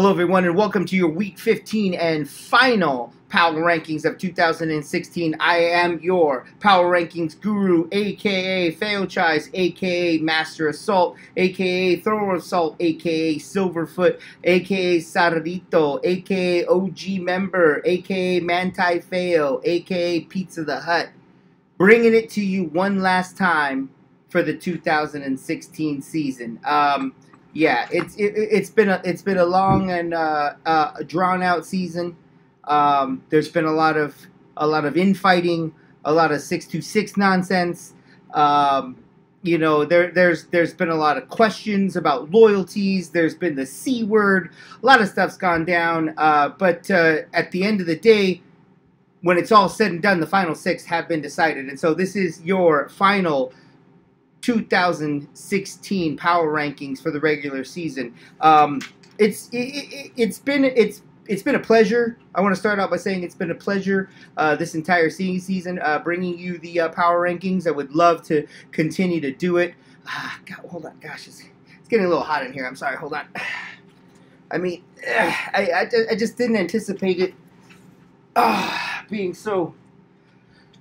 Hello, everyone, and welcome to your Week 15 and final Power Rankings of 2016. I am your Power Rankings guru, a.k.a. Failchise, a.k.a. Master Assault, a.k.a. Thrower Assault, a.k.a. Silverfoot, a.k.a. Sarrito, a.k.a. OG Member, a.k.a. Manti Fail, a.k.a. Pizza the Hut. Bringing it to you one last time for the 2016 season. Yeah, it's been a long and drawn out season. There's been a lot of infighting, a lot of 626 nonsense. There's been a lot of questions about loyalties. There's been the C word. A lot of stuff's gone down. But at the end of the day, when it's all said and done, the final six have been decided, and so this is your final 2016 power rankings for the regular season. It's been a pleasure. I want to start out by saying it's been a pleasure this entire season bringing you the power rankings. I would love to continue to do it. God, hold on, gosh, it's getting a little hot in here. I'm sorry. Hold on. I mean, I just didn't anticipate it being so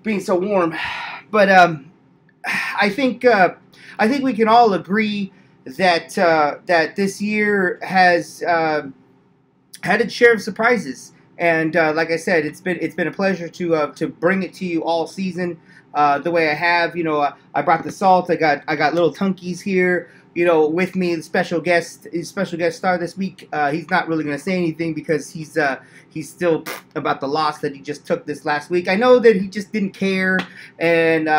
warm, but I think we can all agree that that this year has had its share of surprises, and like I said, it's been a pleasure to bring it to you all season the way I have. You know, I brought the salt. I got little Tunkies here, you know, with me. The special guest star this week. He's not really going to say anything because he's still about the loss that he just took this last week. I know that he just didn't care, and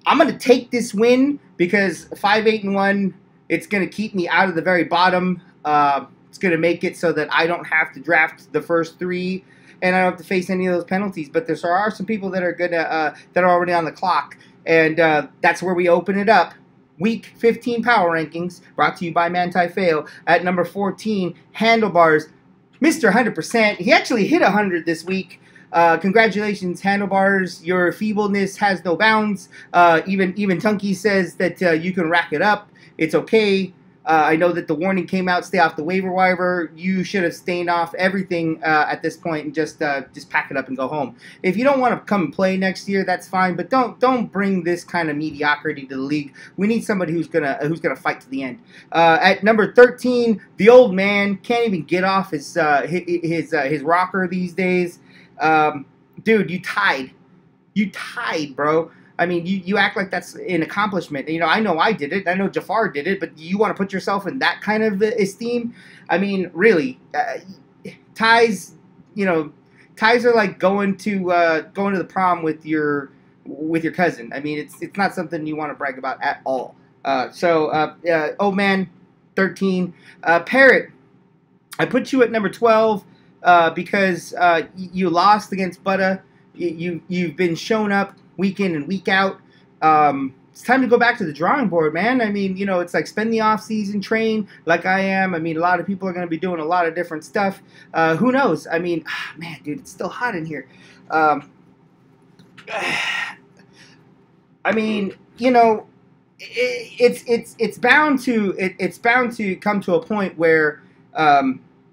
I'm going to take this win because 5-8-1, it's going to keep me out of the very bottom. It's going to make it so that I don't have to draft the first three, and I don't have to face any of those penalties. But there are some people that are gonna that are already on the clock, and that's where we open it up. Week 15 Power Rankings, brought to you by Manti Fail. At number 14, Handlebars, Mr. 100%. He actually hit 100 this week. Congratulations, Handlebars. Your feebleness has no bounds. Even Tunky says that you can rack it up. It's okay. I know that the warning came out, stay off the waiver wire. You should have stayed off everything at this point and just pack it up and go home. If you don't want to come and play next year, that's fine, but don't bring this kind of mediocrity to the league. We need somebody who's gonna fight to the end. At number 13, the old man can't even get off his rocker these days. Dude, you tied, bro. I mean, you act like that's an accomplishment. You know I did it. I know Jafar did it, but you want to put yourself in that kind of esteem? I mean, really, ties. You know, ties are like going to the prom with your cousin. I mean, it's not something you want to brag about at all. Old man, 13. Parrot, I put you at number 12 because you lost against Butta. You've been shown up week in and week out. It's time to go back to the drawing board, man. I mean, you know, it's like spend the off season, train like I am. I mean, a lot of people are going to be doing a lot of different stuff. Who knows? I mean, man, dude, it's still hot in here. I mean, you know, it's bound to come to a point where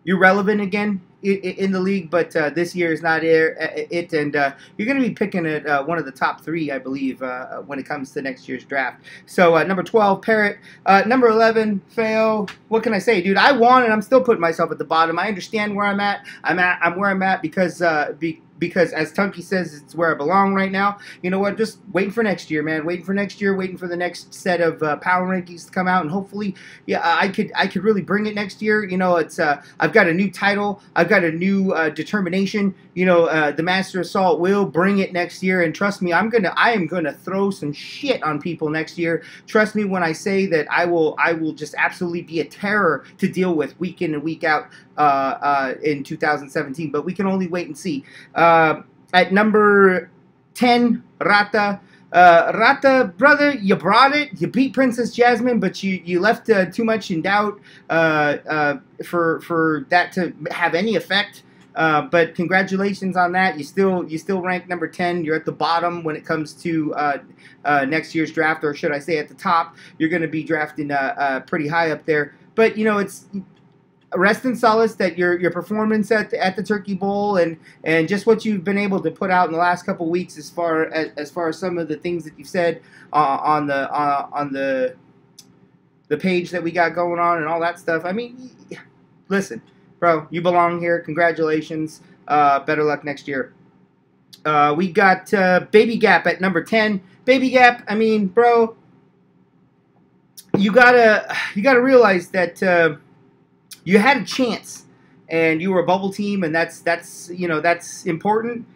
you're relevant again in the league, but this year is not it, and you're going to be picking at one of the top three, I believe, when it comes to next year's draft. So number 12, Parrot. Number 11, Fail. What can I say, dude? I won, and I'm still putting myself at the bottom. I understand where I'm at. I'm where I'm at because as Tunky says, it's where I belong right now. You know what? Just waiting for next year, man. Waiting for next year. Waiting for the next set of power rankings to come out, and hopefully, yeah, I could really bring it next year. You know, it's I've got a new title. I've got a new determination. You know, the Master Assault will bring it next year, and trust me, I am gonna throw some shit on people next year. Trust me when I say that I will just absolutely be a terror to deal with week in and week out in 2017. But we can only wait and see. At number 10, Rata. Rata, brother, you brought it. You beat Princess Jasmine, but you left too much in doubt for that to have any effect. But congratulations on that. You still rank number 10. You're at the bottom when it comes to next year's draft, or should I say at the top. You're going to be drafting pretty high up there. But you know, rest in solace that your performance at the Turkey Bowl and just what you've been able to put out in the last couple weeks as far as some of the things that you've said on the page that we got going on and all that stuff. I mean, listen, bro, you belong here. Congratulations. Better luck next year. We got Baby Gap at number 10. Baby Gap, I mean, bro, you gotta realize that you had a chance, and you were a bubble team, and that's important.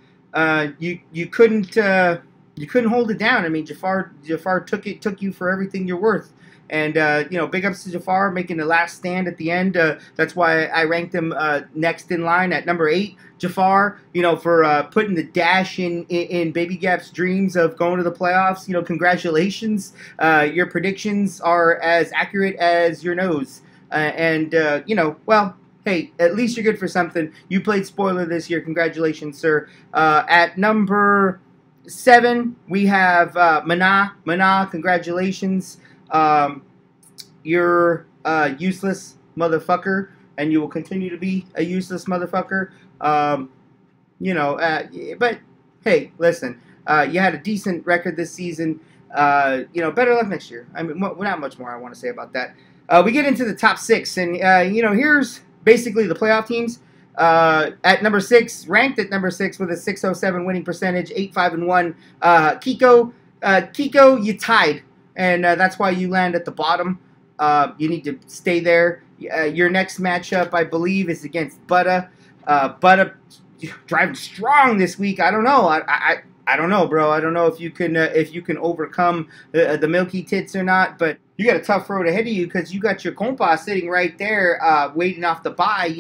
You couldn't hold it down. I mean, Jafar took you for everything you're worth. And, big ups to Jafar making the last stand at the end. That's why I ranked him next in line at number 8. Jafar, for putting the dash in Baby Gap's dreams of going to the playoffs. Congratulations. Your predictions are as accurate as your nose. Well, hey, at least you're good for something. You played spoiler this year. Congratulations, sir. At number 7, we have Mana. Mana, congratulations. You're a useless motherfucker, and you will continue to be a useless motherfucker. But hey, listen, you had a decent record this season. Better luck next year. I mean, not much more I want to say about that. We get into the top 6, and here's basically the playoff teams. At number 6, ranked at number 6 with a 607 winning percentage, 8-5-1. Kiko, you tied. And that's why you land at the bottom. You need to stay there. Your next matchup, I believe, is against Butta. Butta driving strong this week. I don't know. I don't know, bro. I don't know if you can overcome the Milky Tits or not. But you got a tough road ahead of you because you got your compa sitting right there, waiting off the bye.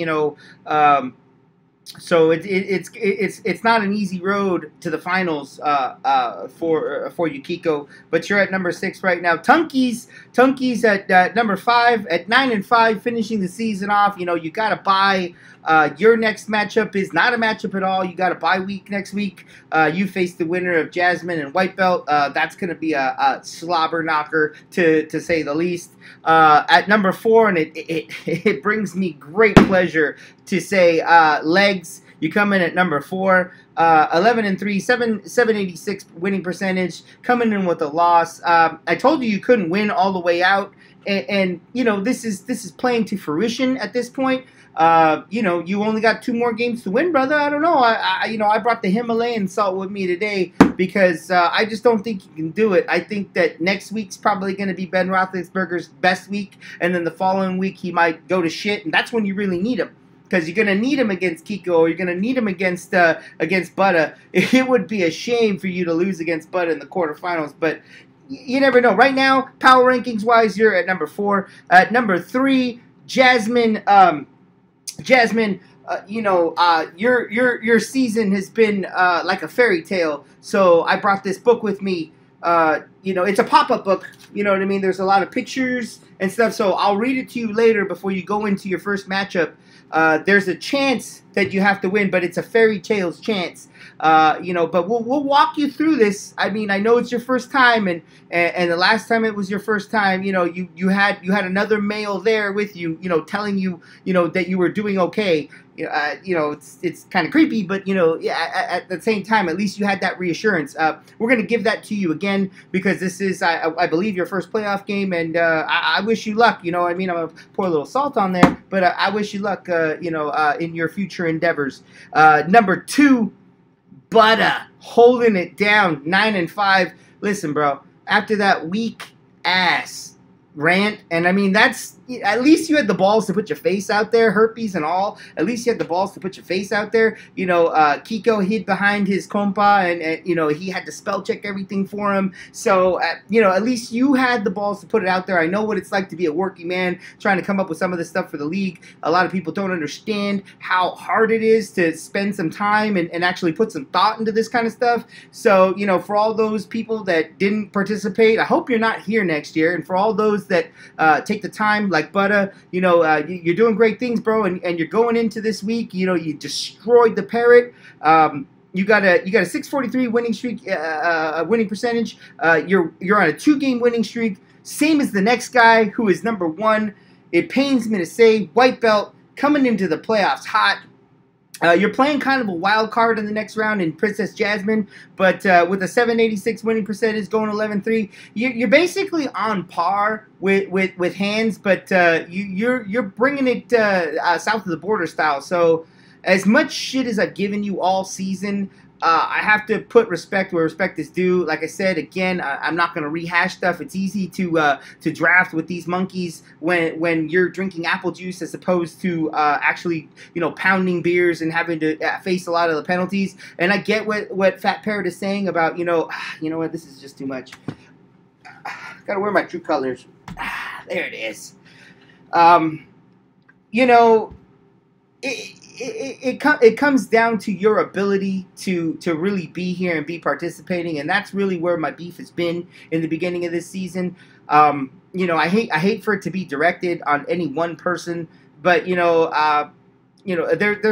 So it's not an easy road to the finals for you, Kiko. But you're at number 6 right now. Tunkeys at number 5 at 9-5, finishing the season off. You got to buy. Your next matchup is not a matchup at all. You got a bye week next week. You face the winner of Jasmine and White Belt. That's going to be a slobber knocker, to say the least. At number 4, and it brings me great pleasure to say Legs. You come in at number 4, 11-3, 786 winning percentage, coming in with a loss. I told you couldn't win all the way out, and this is playing to fruition at this point. You only got 2 more games to win, brother. I don't know. I brought the Himalayan salt with me today because I just don't think you can do it. I think that next week's probably going to be Ben Roethlisberger's best week, and then the following week he might go to shit, and that's when you really need him. Because you're going to need him against Kiko, or you're going to need him against Butta. It would be a shame for you to lose against Butta in the quarterfinals, but you never know. Right now, power rankings-wise, you're at number 4. At number 3, Jasmine. Jasmine, your season has been like a fairy tale. So I brought this book with me. It's a pop-up book. You know what I mean? There's a lot of pictures and stuff. So I'll read it to you later before you go into your first matchup. There's a chance that you have to win, but it's a fairy tale's chance. But we'll walk you through this. I mean, I know it's your first time, and the last time it was your first time, you had another male there with you, telling you, that you were doing okay. It's kind of creepy, but at the same time, at least you had that reassurance. We're gonna give that to you again because this is, I believe, your first playoff game, and I wish you luck. I'm gonna pour a little salt on there, but I wish you luck. In your future endeavors. Number 2, Butta, holding it down, 9-5. Listen, bro, after that weak ass rant, and I mean, that's, at least you had the balls to put your face out there, herpes and all. At least you had the balls to put your face out there. Kiko hid behind his compa, and he had to spell check everything for him. So, at least you had the balls to put it out there. I know what it's like to be a working man trying to come up with some of this stuff for the league. A lot of people don't understand how hard it is to spend some time and actually put some thought into this kind of stuff. So, for all those people that didn't participate, I hope you're not here next year. And for all those that take the time, like Butta, you're doing great things, bro, and you're going into this week, you destroyed the Parrot. You got a 643 winning streak, winning percentage. You're on a 2-game winning streak, same as the next guy who is number 1. It pains me to say, White Belt, coming into the playoffs hot. You're playing kind of a wild card in the next round in Princess Jasmine, but with a 786 winning percentage, going 11-3, you're basically on par with Hands, but you're bringing it south of the border style. So as much shit as I've given you all season, I have to put respect where respect is due. Like I said, again, I'm not going to rehash stuff. It's easy to draft with these monkeys when you're drinking apple juice as opposed to actually, pounding beers and having to face a lot of the penalties. And I get what Fat Parrot is saying about, you know what, this is just too much. Got to wear my true colors. There it is. It comes down to your ability to really be here and be participating, and that's really where my beef has been in the beginning of this season. I hate for it to be directed on any one person, but there's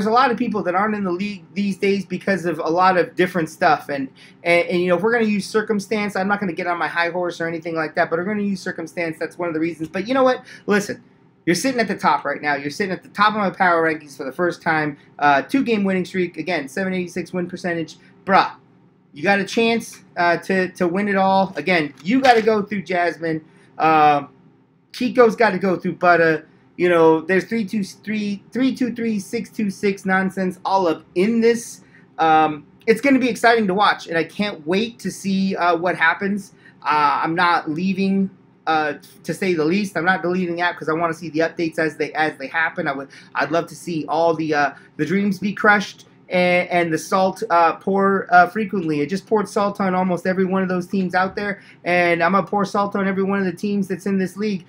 a lot of people that aren't in the league these days because of a lot of different stuff, and if we're going to use circumstance, I'm not going to get on my high horse or anything like that, but we're going to use circumstance. That's one of the reasons. But you know what? Listen. You're sitting at the top right now. You're sitting at the top of my power rankings for the first time. 2-game winning streak. Again, 786 win percentage. Bruh, you got a chance to win it all. Again, you got to go through Jasmine. Chico's got to go through Butter. There's 323, 626 nonsense all up in this. It's going to be exciting to watch, and I can't wait to see what happens. I'm not leaving... to say the least. I'm not deleting the app because I want to see the updates as they happen. I'd love to see all the dreams be crushed and the salt pour frequently. I just poured salt on almost every one of those teams out there, and I'm gonna pour salt on every one of the teams that's in this league.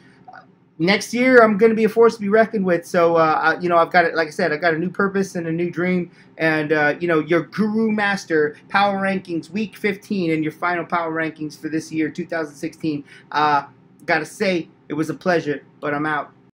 Next year, I'm going to be a force to be reckoned with. So, I've got it. Like I said, I've got a new purpose and a new dream. And, your Guru Master Power Rankings Week 15 and your final Power Rankings for this year, 2016. Got to say, it was a pleasure, but I'm out.